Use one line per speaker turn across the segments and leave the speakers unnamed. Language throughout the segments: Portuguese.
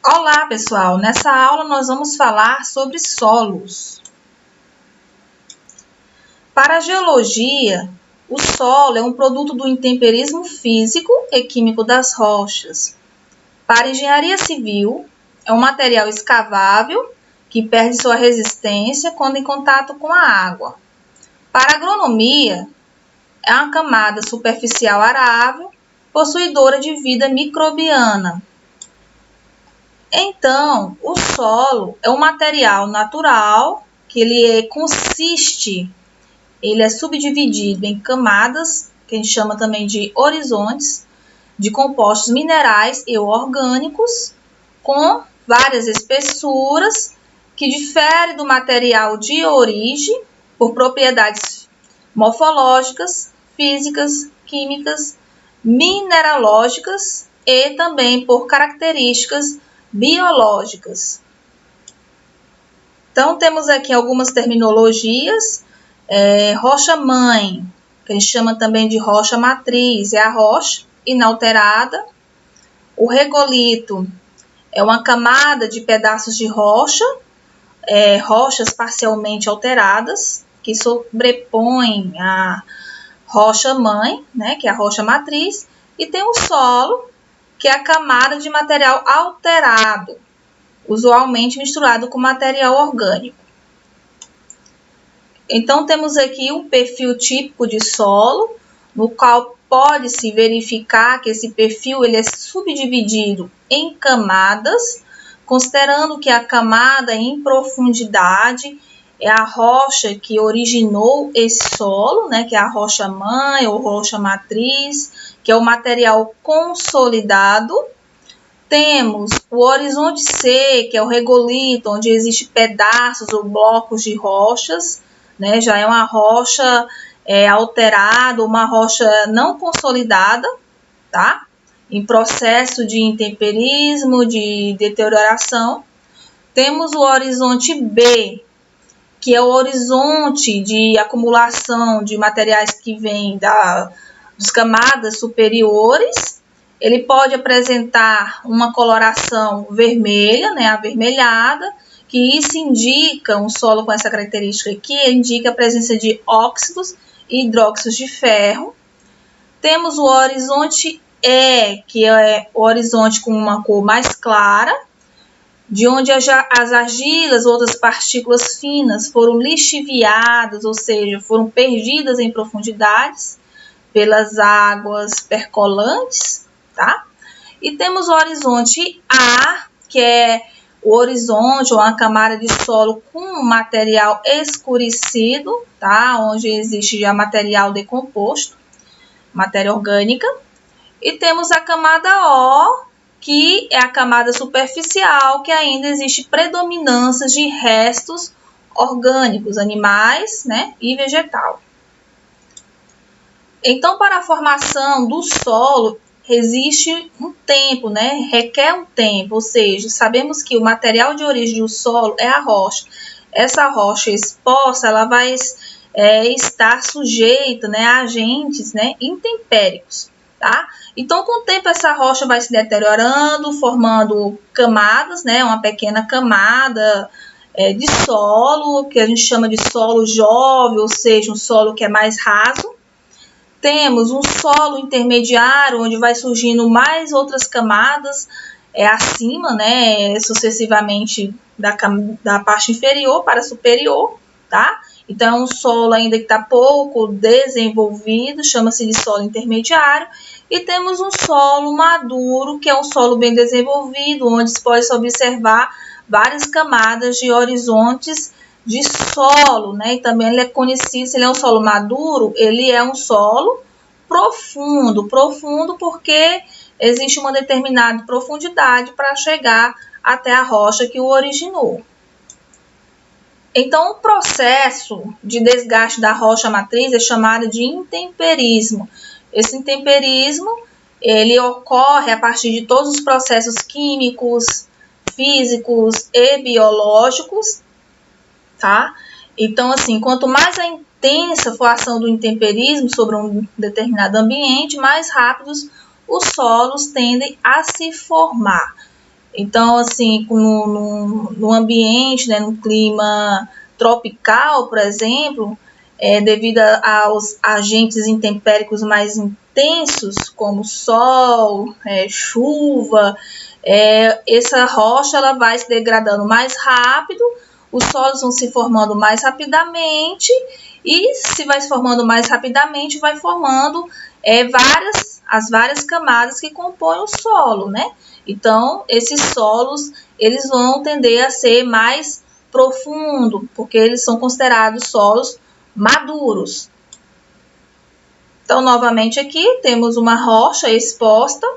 Olá, pessoal! Nessa aula nós vamos falar sobre solos. Para a geologia, o solo é um produto do intemperismo físico e químico das rochas. Para a engenharia civil, é um material escavável que perde sua resistência quando em contato com a água. Para a agronomia, é uma camada superficial arável, possuidora de vida microbiana. Então, o solo é um material natural que ele é subdividido em camadas, que a gente chama também de horizontes, de compostos minerais e orgânicos, com várias espessuras, que difere do material de origem por propriedades morfológicas, físicas, químicas, mineralógicas e também por características biológicas. Então, temos aqui algumas terminologias. Rocha-mãe, que a gente chama também de rocha-matriz, é a rocha inalterada. O regolito é uma camada de pedaços de rocha, rochas parcialmente alteradas, que sobrepõem a rocha-mãe, né, que é a rocha-matriz. E tem o solo, que é a camada de material alterado, usualmente misturado com material orgânico. Então, temos aqui um perfil típico de solo, no qual pode-se verificar que esse perfil ele é subdividido em camadas, considerando que a camada em profundidade é a rocha que originou esse solo, né, que é a rocha-mãe ou rocha-matriz, que é o material consolidado. Temos o horizonte C, que é o regolito, onde existem pedaços ou blocos de rochas, né? Já é uma rocha alterada, uma rocha não consolidada, tá? Em processo de intemperismo, de deterioração. Temos o horizonte B, que é o horizonte de acumulação de materiais que vêm das camadas superiores. Ele pode apresentar uma coloração vermelha, né, avermelhada, que isso indica, um solo com essa característica aqui, indica a presença de óxidos e hidróxidos de ferro. Temos o horizonte E, que é o horizonte com uma cor mais clara, de onde as argilas, outras partículas finas, foram lixiviadas, ou seja, foram perdidas em profundidades pelas águas percolantes, tá? E temos o horizonte A, que é o horizonte ou uma camada de solo com material escurecido, tá? Onde existe já material decomposto, matéria orgânica. E temos a camada O, que é a camada superficial, que ainda existe predominância de restos orgânicos, animais, né, e vegetal. Então, para a formação do solo, existe um tempo, né? Requer um tempo, ou seja, sabemos que o material de origem do solo é a rocha. Essa rocha exposta, ela vai estar sujeita, né, a agentes, né, intempéricos, tá? Então, com o tempo, essa rocha vai se deteriorando, formando camadas, né, uma pequena camada de solo, que a gente chama de solo jovem, ou seja, um solo que é mais raso. Temos um solo intermediário, onde vai surgindo mais outras camadas acima, né, sucessivamente da parte inferior para superior, tá? Então, é um solo ainda que está pouco desenvolvido, chama-se de solo intermediário. E temos um solo maduro, que é um solo bem desenvolvido, onde se pode observar várias camadas de horizontes de solo, né? E também ele é conhecido, se ele é um solo maduro, ele é um solo profundo porque existe uma determinada profundidade para chegar até a rocha que o originou. Então, o processo de desgaste da rocha matriz é chamado de intemperismo. Esse intemperismo, ele ocorre a partir de todos os processos químicos, físicos e biológicos, tá? Então, assim, quanto mais a intensa for a ação do intemperismo sobre um determinado ambiente, mais rápidos os solos tendem a se formar. Então, assim, no ambiente, né, no clima tropical, por exemplo, devido aos agentes intempéricos mais intensos, como sol, chuva, essa rocha ela vai se degradando mais rápido, os solos vão se formando mais rapidamente, e se vai se formando mais rapidamente, vai formando as várias camadas que compõem o solo, né? Então, esses solos, eles vão tender a ser mais profundo, porque eles são considerados solos maduros. Então, novamente aqui, temos uma rocha exposta,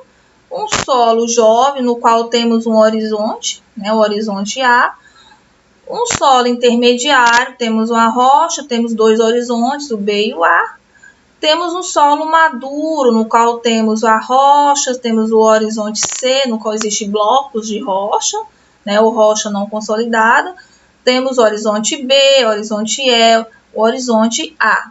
um solo jovem, no qual temos um horizonte, né, o horizonte A, um solo intermediário, temos uma rocha, temos dois horizontes, o B e o A. Temos um solo maduro, no qual temos a rocha, temos o horizonte C, no qual existem blocos de rocha, né, ou rocha não consolidada. Temos o horizonte B, horizonte E, o horizonte A.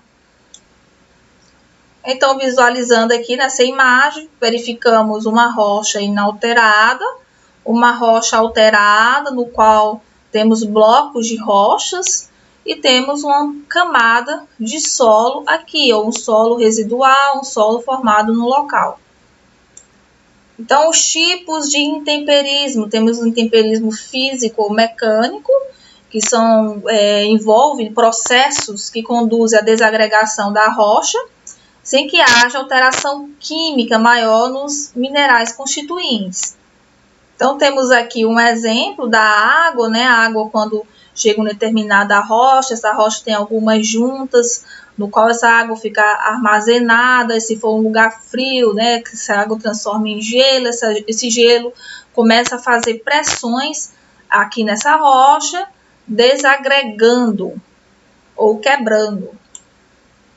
Então, visualizando aqui nessa imagem, verificamos uma rocha inalterada, uma rocha alterada, no qual temos blocos de rochas, e temos uma camada de solo aqui, ou um solo residual, um solo formado no local. Então, os tipos de intemperismo, temos o intemperismo físico ou mecânico, que envolvem processos que conduzem à desagregação da rocha, sem que haja alteração química maior nos minerais constituintes. Então, temos aqui um exemplo da água, né? A água, quando chega em determinada rocha, essa rocha tem algumas juntas, no qual essa água fica armazenada, se for um lugar frio, né? Que essa água transforma em gelo, esse gelo começa a fazer pressões aqui nessa rocha, desagregando ou quebrando.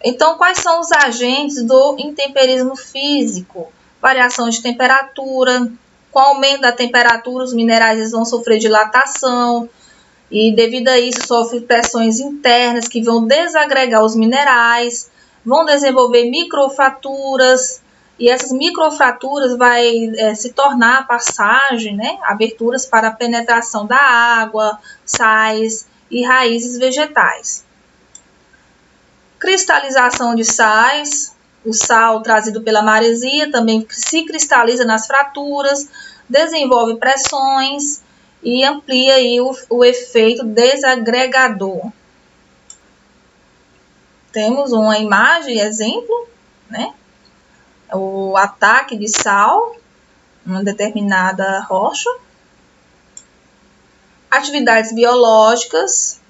Então, quais são os agentes do intemperismo físico? Variação de temperatura. Com o aumento da temperatura, os minerais vão sofrer dilatação e, devido a isso, sofrem pressões internas que vão desagregar os minerais, vão desenvolver microfraturas, e essas microfraturas vai se tornar passagem, né, aberturas para a penetração da água, sais e raízes vegetais. Cristalização de sais. O sal trazido pela maresia também se cristaliza nas fraturas, desenvolve pressões e amplia aí o efeito desagregador. Temos uma imagem, exemplo, né? O ataque de sal em uma determinada rocha. Atividades biológicas.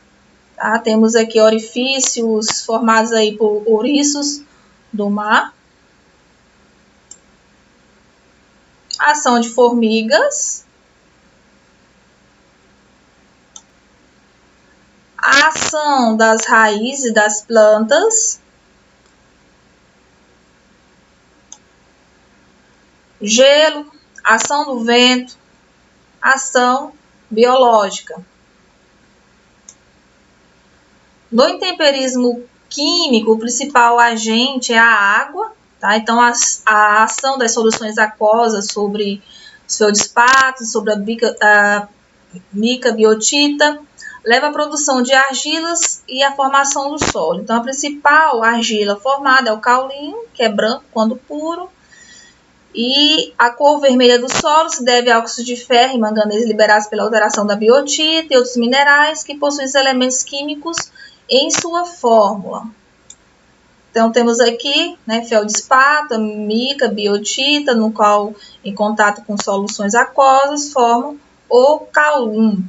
Tá? Temos aqui orifícios formados aí por ouriços do mar. Ação de formigas. A ação das raízes das plantas. Gelo, ação do vento, ação biológica. No intemperismo químico, o principal agente é a água, tá? Então, a ação das soluções aquosas sobre os feldespatos, sobre a mica biotita, leva à produção de argilas e à formação do solo. Então, a principal argila formada é o caulinho, que é branco quando puro, e a cor vermelha do solo se deve a óxidos de ferro e manganês liberados pela alteração da biotita e outros minerais que possuem os elementos químicos em sua fórmula. Então, temos aqui, né, feldespato, mica, biotita, no qual, em contato com soluções aquosas, formam o caulim.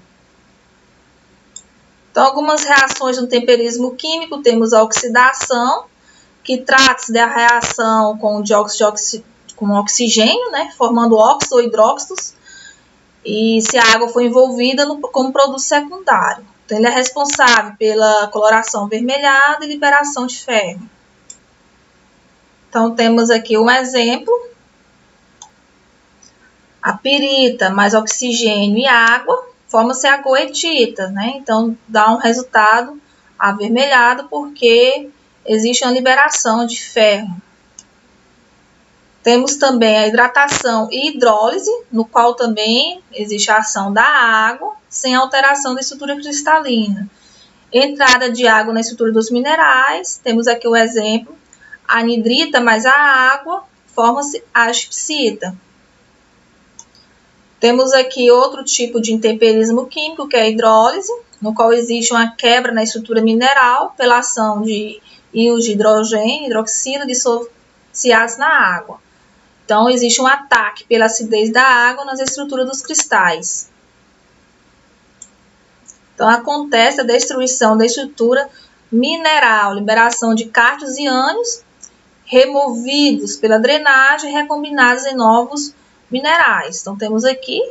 Então, algumas reações no temperismo químico, temos a oxidação, que trata-se da reação com oxigênio, né, formando óxidos ou hidróxidos, e se a água for envolvida como produto secundário. Então, ele é responsável pela coloração avermelhada e liberação de ferro. Então, temos aqui um exemplo. A pirita mais oxigênio e água, forma-se a goetita, né? Então, dá um resultado avermelhado porque existe uma liberação de ferro. Temos também a hidratação e hidrólise, no qual também existe a ação da água, sem alteração da estrutura cristalina. Entrada de água na estrutura dos minerais, temos aqui o exemplo, a anidrita mais a água, forma-se a asfixita. Temos aqui outro tipo de intemperismo químico, que é a hidrólise, no qual existe uma quebra na estrutura mineral pela ação de íons de hidrogênio, hidroxila, dissociados na água. Então, existe um ataque pela acidez da água nas estruturas dos cristais. Então, acontece a destruição da estrutura mineral, liberação de cátions e ânions, removidos pela drenagem e recombinados em novos minerais. Então, temos aqui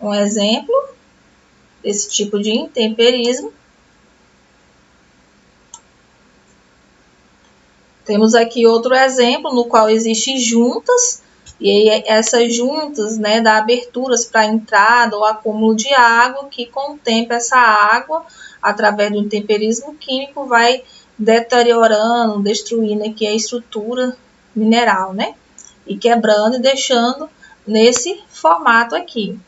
um exemplo desse tipo de intemperismo. Temos aqui outro exemplo no qual existem juntas, e aí essas juntas, né, dá aberturas para entrada ou acúmulo de água, que com o tempo essa água, através do intemperismo químico, vai deteriorando, destruindo aqui a estrutura mineral, né, e quebrando e deixando nesse formato aqui.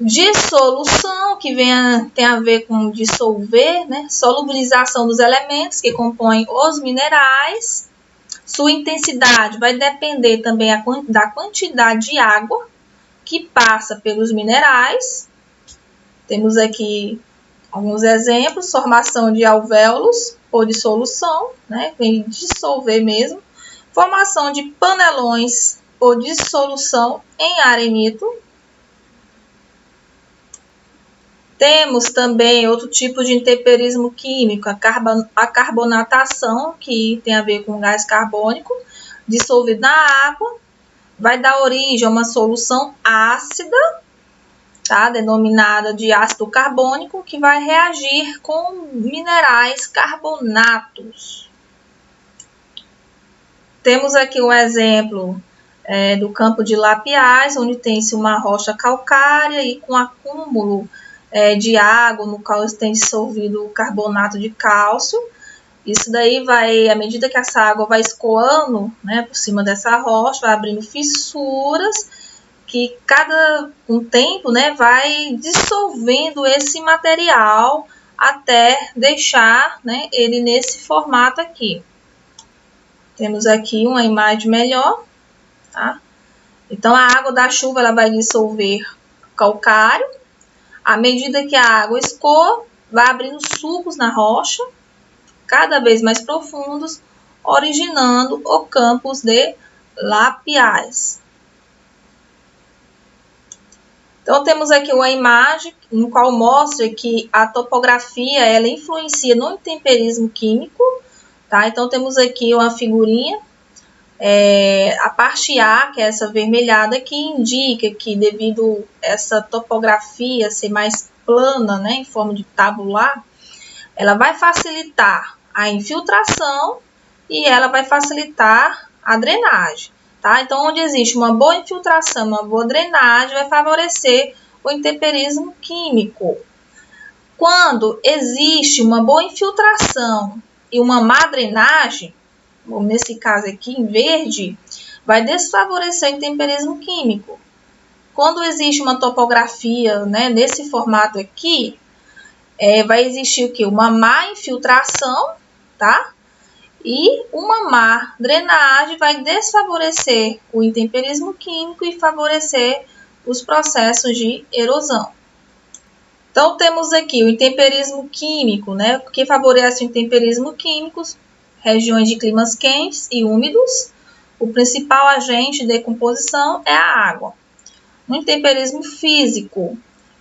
Dissolução, que tem a ver com dissolver, né? Solubilização dos elementos que compõem os minerais. Sua intensidade vai depender também da quantidade de água que passa pelos minerais. Temos aqui alguns exemplos: formação de alvéolos por dissolução, né? Vem dissolver mesmo. Formação de panelões por dissolução em arenito. Temos também outro tipo de intemperismo químico, a carbonatação, que tem a ver com gás carbônico, dissolvido na água, vai dar origem a uma solução ácida, tá? Denominada de ácido carbônico, que vai reagir com minerais carbonatos. Temos aqui um exemplo do campo de Lapiaz, onde tem-se uma rocha calcária e com acúmulo de água, no qual tem dissolvido o carbonato de cálcio. Isso daí vai, à medida que essa água vai escoando, né, por cima dessa rocha, vai abrindo fissuras, que com o tempo, né, vai dissolvendo esse material até deixar, né, ele nesse formato aqui. Temos aqui uma imagem melhor, tá? Então, a água da chuva ela vai dissolver calcário. À medida que a água escoa, vai abrindo sulcos na rocha, cada vez mais profundos, originando o campus de Lapiaz. Então, temos aqui uma imagem no qual mostra que a topografia ela influencia no intemperismo químico. Tá? Então, temos aqui uma figurinha. A parte A, que é essa avermelhada, que indica que devido a essa topografia ser mais plana, né, em forma de tabular, ela vai facilitar a infiltração e ela vai facilitar a drenagem. Tá? Então, onde existe uma boa infiltração, uma boa drenagem, vai favorecer o intemperismo químico. Quando existe uma boa infiltração e uma má drenagem, nesse caso aqui em verde, vai desfavorecer o intemperismo químico. Quando existe uma topografia, né, nesse formato aqui, vai existir o quê? Uma má infiltração, tá? E uma má drenagem vai desfavorecer o intemperismo químico e favorecer os processos de erosão. Então, temos aqui o intemperismo químico, né? O que favorece o intemperismo químico? Regiões de climas quentes e úmidos. O principal agente de decomposição é a água. No intemperismo físico,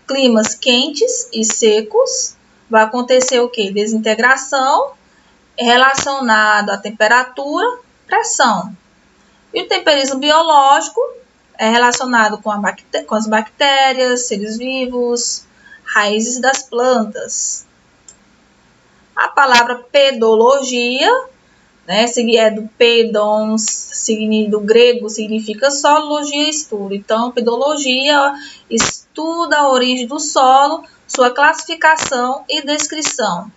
climas quentes e secos, vai acontecer o quê? Desintegração relacionada à temperatura, pressão. E o intemperismo biológico é relacionado com as bactérias, seres vivos, raízes das plantas. A palavra pedologia, né, é do pedons, do grego significa solo, logia estudo. Então, pedologia estuda a origem do solo, sua classificação e descrição.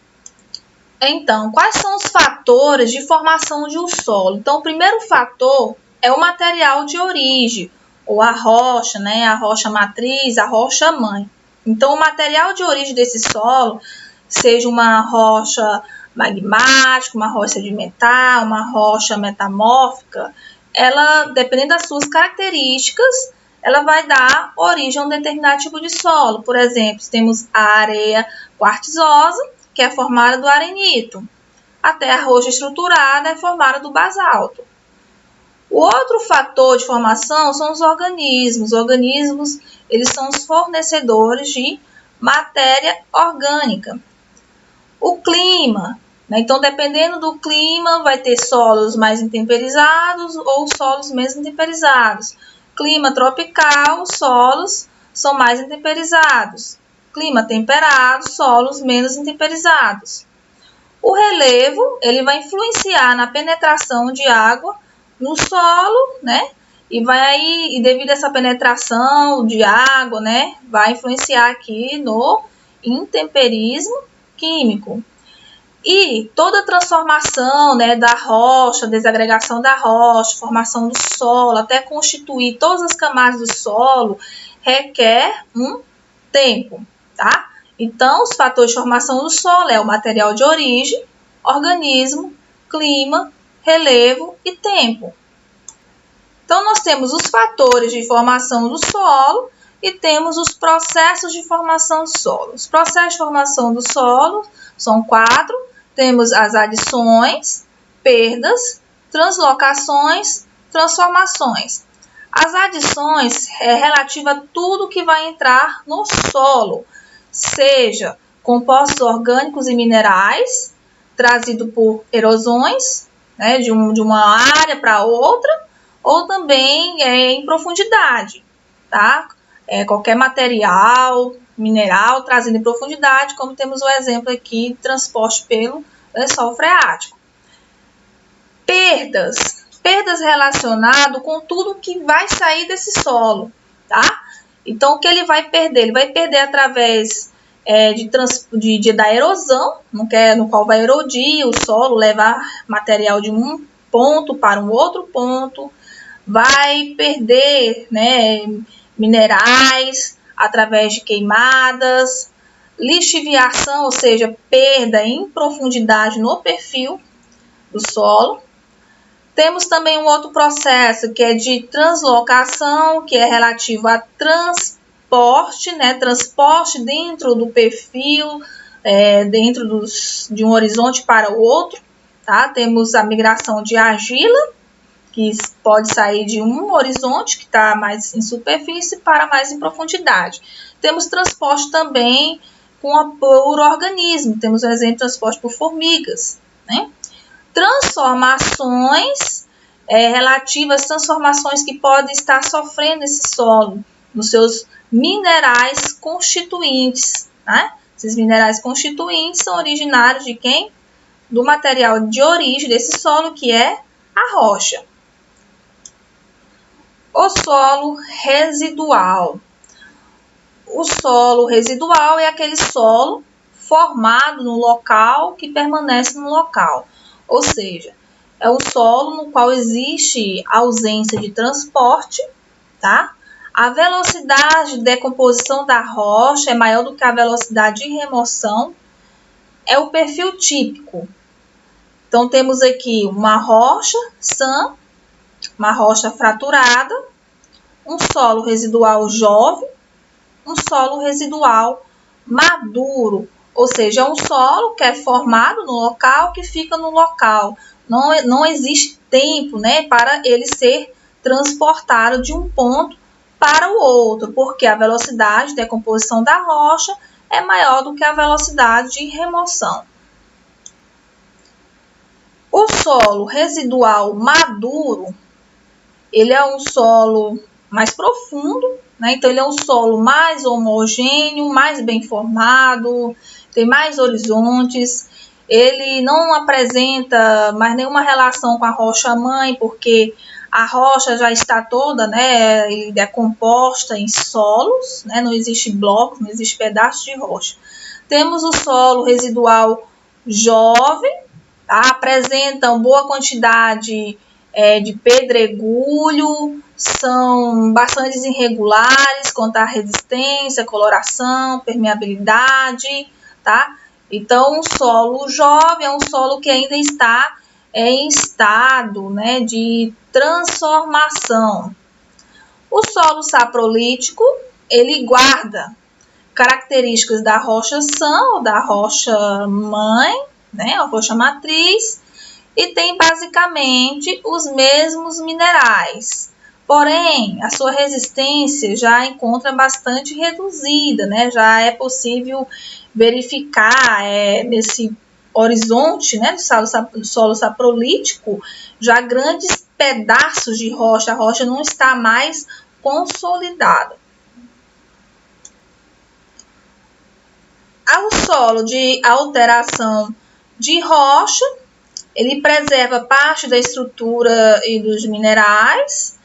Então, quais são os fatores de formação de um solo? Então, o primeiro fator é o material de origem, ou a rocha, né? A rocha matriz, a rocha mãe. Então, o material de origem desse solo, seja uma rocha magmática, uma rocha sedimentar, uma rocha metamórfica, ela, dependendo das suas características, ela vai dar origem a um determinado tipo de solo. Por exemplo, temos a areia quartzosa, que é formada do arenito. A terra roxa estruturada é formada do basalto. O outro fator de formação são os organismos. Os organismos, eles são os fornecedores de matéria orgânica. O clima, né? Então, dependendo do clima, vai ter solos mais intemperizados ou solos menos intemperizados. Clima tropical, os solos são mais intemperizados. Clima temperado, solos menos intemperizados. O relevo, ele vai influenciar na penetração de água no solo, né? E devido a essa penetração de água, né, vai influenciar aqui no intemperismo químico. E toda transformação, né, da rocha, desagregação da rocha, formação do solo, até constituir todas as camadas do solo, requer um tempo, tá? Então, os fatores de formação do solo é o material de origem, organismo, clima, relevo e tempo. Então, nós temos os fatores de formação do solo e temos os processos de formação do solo. Os processos de formação do solo são 4. Temos as adições, perdas, translocações, transformações. As adições é relativa a tudo que vai entrar no solo, seja compostos orgânicos e minerais, trazido por erosões, né, de uma área para outra, ou também em profundidade, tá? Qualquer material, mineral trazido em profundidade, como temos o exemplo aqui de transporte pelo lençol freático. Perdas relacionadas com tudo que vai sair desse solo, tá? Então, o que ele vai perder? Ele vai perder através da erosão, no qual vai erodir o solo, levar material de um ponto para um outro ponto, vai perder, né, minerais através de queimadas, lixiviação, ou seja, perda em profundidade no perfil do solo. Temos também um outro processo que é de translocação, que é relativo a transporte, né, transporte dentro do perfil, de um horizonte para o outro. Tá? Temos a migração de argila, que pode sair de um horizonte, que está mais em superfície, para mais em profundidade. Temos transporte também por organismo. Temos, por exemplo, transporte por formigas, né? Transformações relativas às transformações que podem estar sofrendo esse solo, nos seus minerais constituintes, né? Esses minerais constituintes são originários de quem? Do material de origem desse solo, que é a rocha. O solo residual. O solo residual é aquele solo formado no local que permanece no local. Ou seja, é um solo no qual existe ausência de transporte, tá? A velocidade de decomposição da rocha é maior do que a velocidade de remoção. É o perfil típico. Então, temos aqui uma rocha sã, uma rocha fraturada, um solo residual jovem, um solo residual maduro, ou seja, é um solo que é formado no local, que fica no local. Não existe tempo, né, para ele ser transportado de um ponto para o outro, porque a velocidade de decomposição da rocha é maior do que a velocidade de remoção. O solo residual maduro, ele é um solo mais profundo, né? Então ele é um solo mais homogêneo, mais bem formado, tem mais horizontes. Ele não apresenta mais nenhuma relação com a rocha mãe, porque a rocha já está toda, né, decomposta em solos, né? Não existe blocos, não existe pedaços de rocha. Temos o solo residual jovem, tá? Apresentam boa quantidade de pedregulho, são bastante irregulares quanto à resistência, coloração, permeabilidade, tá? Então, o solo jovem é um solo que ainda está em estado, né, de transformação. O solo saprolítico, ele guarda características da rocha sã ou da rocha mãe, né, a rocha matriz, e tem basicamente os mesmos minerais. Porém, a sua resistência já encontra bastante reduzida, né? Já é possível verificar nesse horizonte, né, do solo saprolítico, já grandes pedaços de rocha. A rocha não está mais consolidada. O solo de alteração de rocha, ele preserva parte da estrutura e dos minerais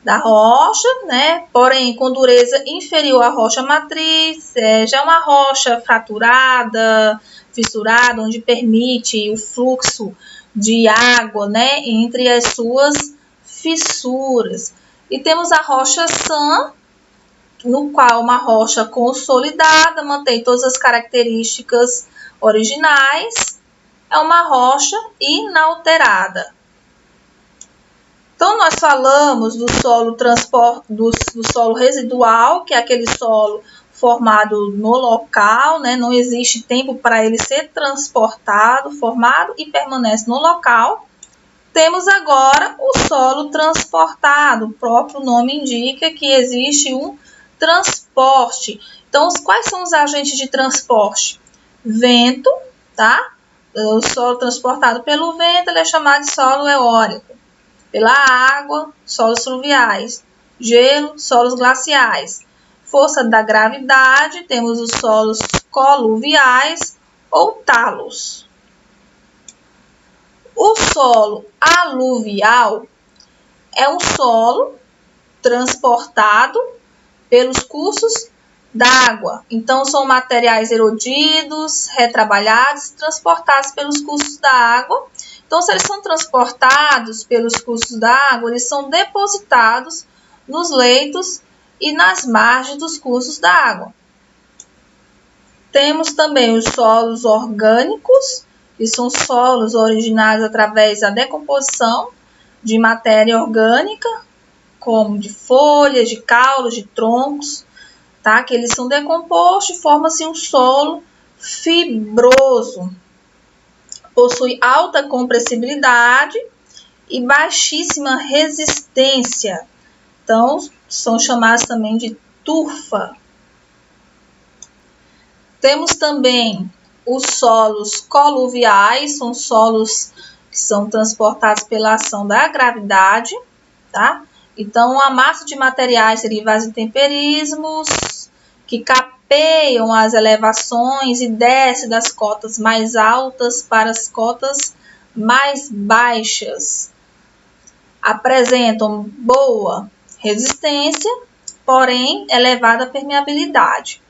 da rocha, né? Porém, com dureza inferior à rocha matriz, já é uma rocha fraturada, fissurada, onde permite o fluxo de água, né, entre as suas fissuras. E temos a rocha sã, no qual uma rocha consolidada, mantém todas as características originais, é uma rocha inalterada. Então, nós falamos do solo do solo residual, que é aquele solo formado no local, né? Não existe tempo para ele ser transportado, formado e permanece no local. Temos agora o solo transportado, o próprio nome indica que existe um transporte. Então, quais são os agentes de transporte? Vento, tá? O solo transportado pelo vento ele é chamado de solo eólico. Pela água, solos fluviais. Gelo, solos glaciais. Força da gravidade, temos os solos coluviais ou talos. O solo aluvial é um solo transportado pelos cursos d'água. Então, são materiais erodidos, retrabalhados, transportados pelos cursos da água. Então, se eles são transportados pelos cursos d'água, eles são depositados nos leitos e nas margens dos cursos d'água. Temos também os solos orgânicos, que são solos originados através da decomposição de matéria orgânica, como de folhas, de caules, de troncos, tá? Que eles são decompostos e forma-se um solo fibroso. Possui alta compressibilidade e baixíssima resistência. Então, são chamados também de turfa. Temos também os solos coluviais, são solos que são transportados pela ação da gravidade, tá? Então, a massa de materiais derivados de temperismos que capeiam as elevações e desce das cotas mais altas para as cotas mais baixas. Apresentam boa resistência, porém elevada permeabilidade.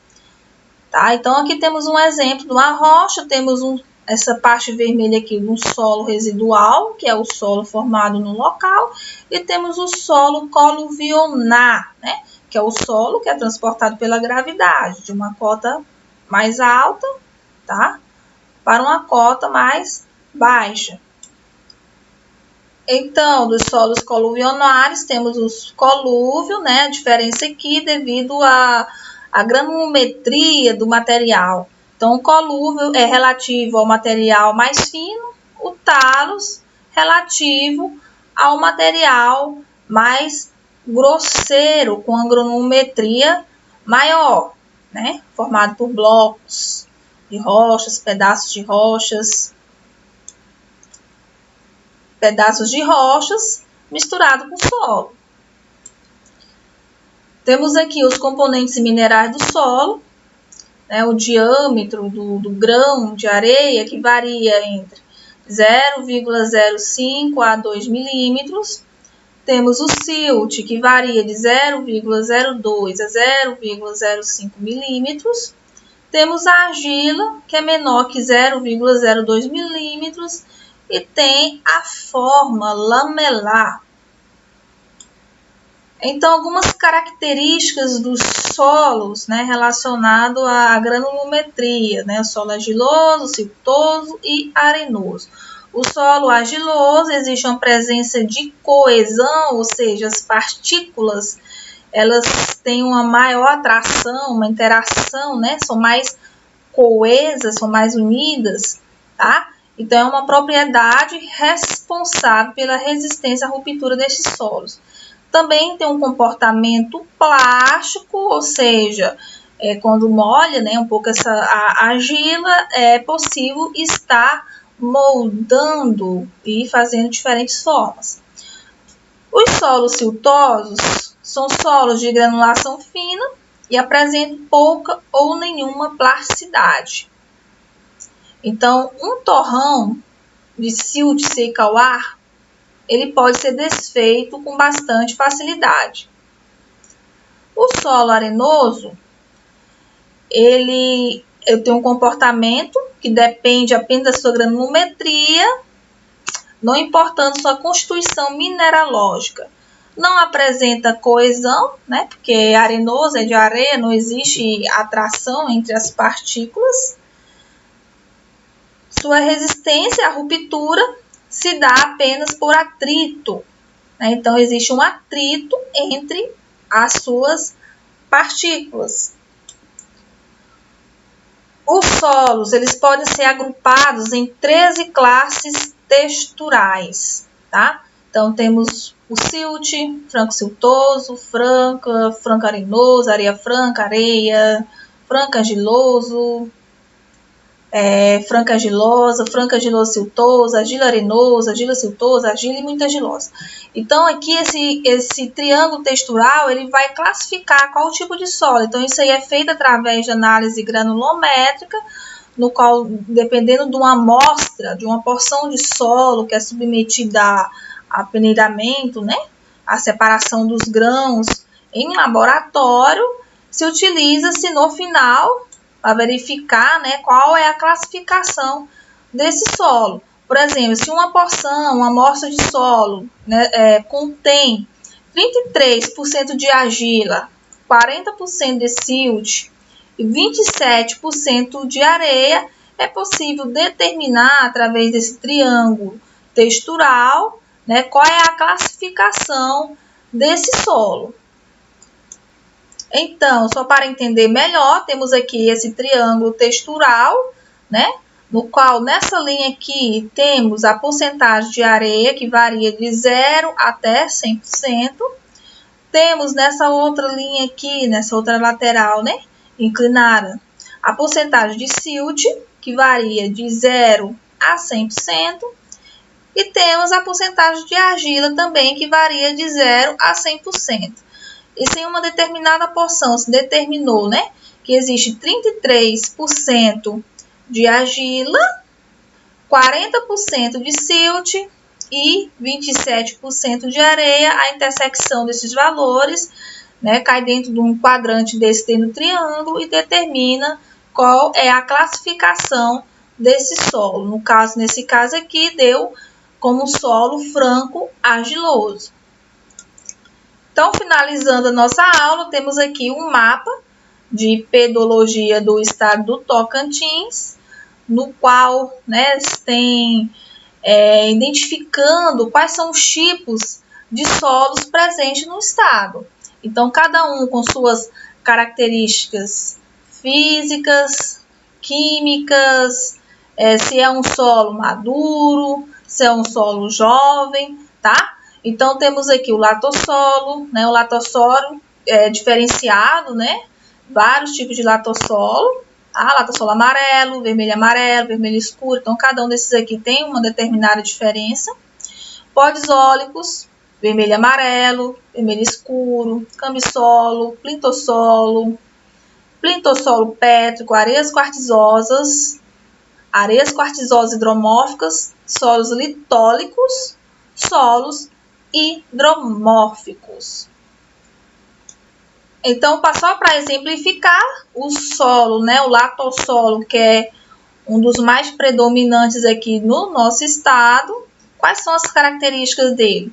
Tá? Então, aqui temos um exemplo de uma rocha, temos essa parte vermelha aqui de um solo residual, que é o solo formado no local, e temos o solo coluvionar, né? Que é o solo que é transportado pela gravidade, de uma cota mais alta, tá? Para uma cota mais baixa. Então, dos solos coluvionares, temos os colúvios, né? A diferença aqui devido à granulometria do material. Então, o colúvio é relativo ao material mais fino, o talos relativo ao material mais grosseiro, com a granulometria maior, né? Formado por blocos de rochas, pedaços de rochas misturado com solo. Temos aqui os componentes minerais do solo, né, o diâmetro do grão de areia, que varia entre 0,05 a 2 milímetros. Temos o silt, que varia de 0,02 a 0,05 milímetros. Temos a argila, que é menor que 0,02 milímetros e tem a forma lamelar. Então, algumas características dos solos, né, relacionado à granulometria, né? O solo argiloso, siltoso e arenoso. O solo argiloso existe uma presença de coesão, ou seja, as partículas elas têm uma maior atração, uma interação, né? São mais coesas, são mais unidas, tá? Então, é uma propriedade responsável pela resistência à ruptura destes solos. Também tem um comportamento plástico, ou seja, quando molha, né, um pouco a argila, é possível estar moldando e fazendo diferentes formas. Os solos siltosos são solos de granulação fina e apresentam pouca ou nenhuma plasticidade. Então, um torrão de silt seco ao ar, ele pode ser desfeito com bastante facilidade. O solo arenoso, ele tem um comportamento que depende apenas da sua granulometria, não importando sua constituição mineralógica. Não apresenta coesão, né? Porque arenoso é de areia, não existe atração entre as partículas. Sua resistência à ruptura se dá apenas por atrito, né? Então, existe um atrito entre as suas partículas. Os solos, eles podem ser agrupados em 13 classes texturais, tá? Então, temos o silt, franco-siltoso, franco-arenoso, areia franca, franco-argiloso, franca-argilosa, franca-argiloso-siltosa, argila-arenosa, argila-siltosa, argila e muito argilosa. Então, aqui esse triângulo textural, ele vai classificar qual tipo de solo. Então, isso aí é feito através de análise granulométrica, no qual, dependendo de uma amostra, de uma porção de solo que é submetida a peneiramento, né, a separação dos grãos em laboratório, se utiliza-se no final para verificar, né, qual é a classificação desse solo. Por exemplo, se uma porção, uma amostra de solo, né, contém 33% de argila, 40% de silt e 27% de areia, é possível determinar, através desse triângulo textural, né, qual é a classificação desse solo. Então, só para entender melhor, temos aqui esse triângulo textural, né? No qual, nessa linha aqui, temos a porcentagem de areia, que varia de 0 até 100%. Temos nessa outra linha aqui, nessa outra lateral, né, inclinada, a porcentagem de silt, que varia de 0 a 100%. E temos a porcentagem de argila também, que varia de 0 a 100%. E se em uma determinada porção se determinou, né, que existe 33% de argila, 40% de silt e 27% de areia, a intersecção desses valores, né, cai dentro de um quadrante desse no triângulo e determina qual é a classificação desse solo. No caso, nesse caso aqui, deu como solo franco-argiloso. Então, finalizando a nossa aula, temos aqui um mapa de pedologia do estado do Tocantins, no qual, né, tem identificando quais são os tipos de solos presentes no estado. Então, cada um com suas características físicas, químicas, se é um solo maduro, se é um solo jovem, tá? Então, temos aqui o latossolo, né? O latossolo é diferenciado, né? Vários tipos de latossolo, tá? Latossolo amarelo, vermelho escuro. Então, cada um desses aqui tem uma determinada diferença. Podizólicos, vermelho e amarelo, vermelho escuro, cambissolo, plintossolo pétrico, areias quartzosas hidromórficas, solos litólicos, solos hidromórficos. Então, só para exemplificar, o solo, né, o latossolo, que é um dos mais predominantes aqui no nosso estado, quais são as características dele?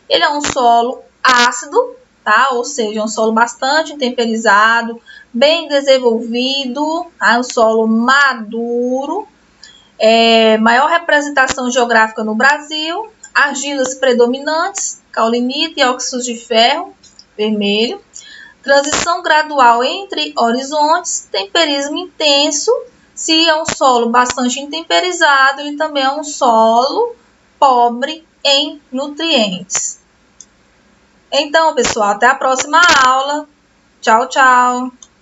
Ele é um solo ácido, tá? Ou seja, um solo bastante temperizado, bem desenvolvido, tá? Um solo maduro, maior representação geográfica no Brasil, argilas predominantes, caulinita e óxidos de ferro, vermelho, transição gradual entre horizontes, temperismo intenso. Se é um solo bastante intemperizado, ele também é um solo pobre em nutrientes. Então, pessoal, até a próxima aula. Tchau, tchau!